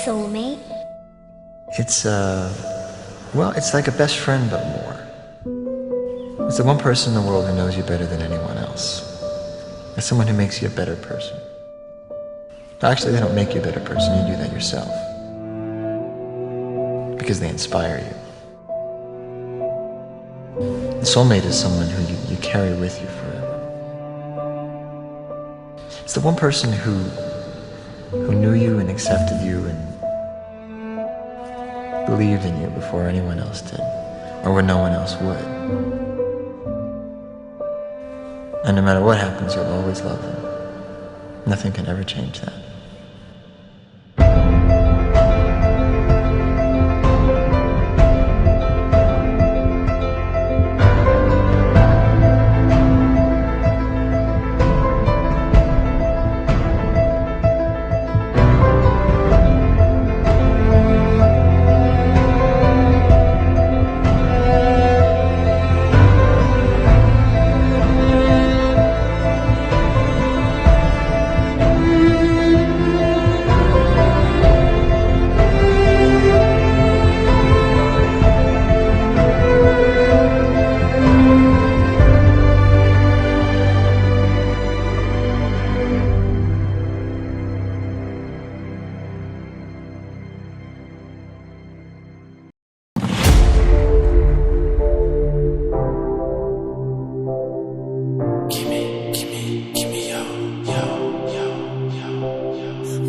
soulmate? It's like a best friend, but more. It's the one person in the world who knows you better than anyone else. It's someone who makes you a better person. Actually, they don't make you a better person, you do that yourself. Because they inspire you. The soulmate is someone who you carry with you forever. It's the one person who knew you and accepted you and believed in you before anyone else did, or when no one else would. And no matter what happens, you'll always love them. Nothing can ever change that.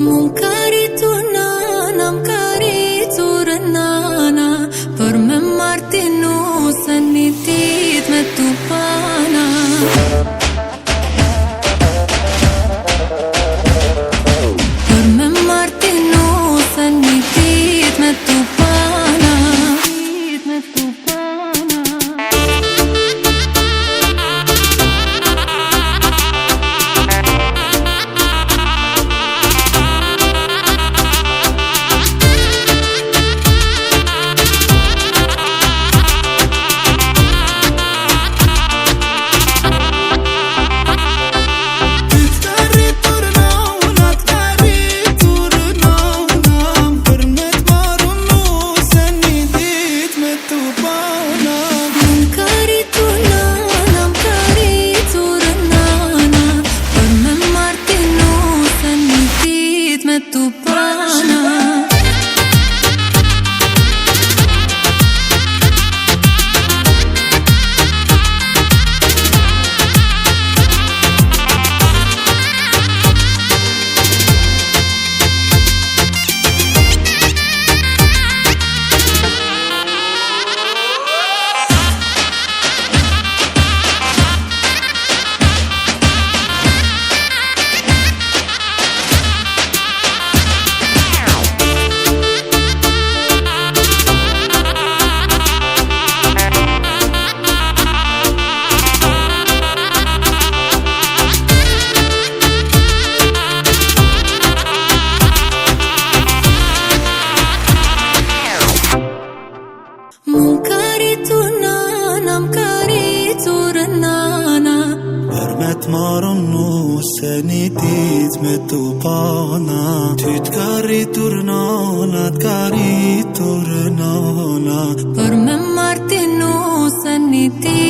Munkari tunanam kari turnana Për me martinu se një tit me tupana Për me martinu se një tit me tupana Munkari tunanam kari turnana Për me t'marrën se një dit me tupana Ty t'kari turnana, t'kari turnana Për me martinu se një tit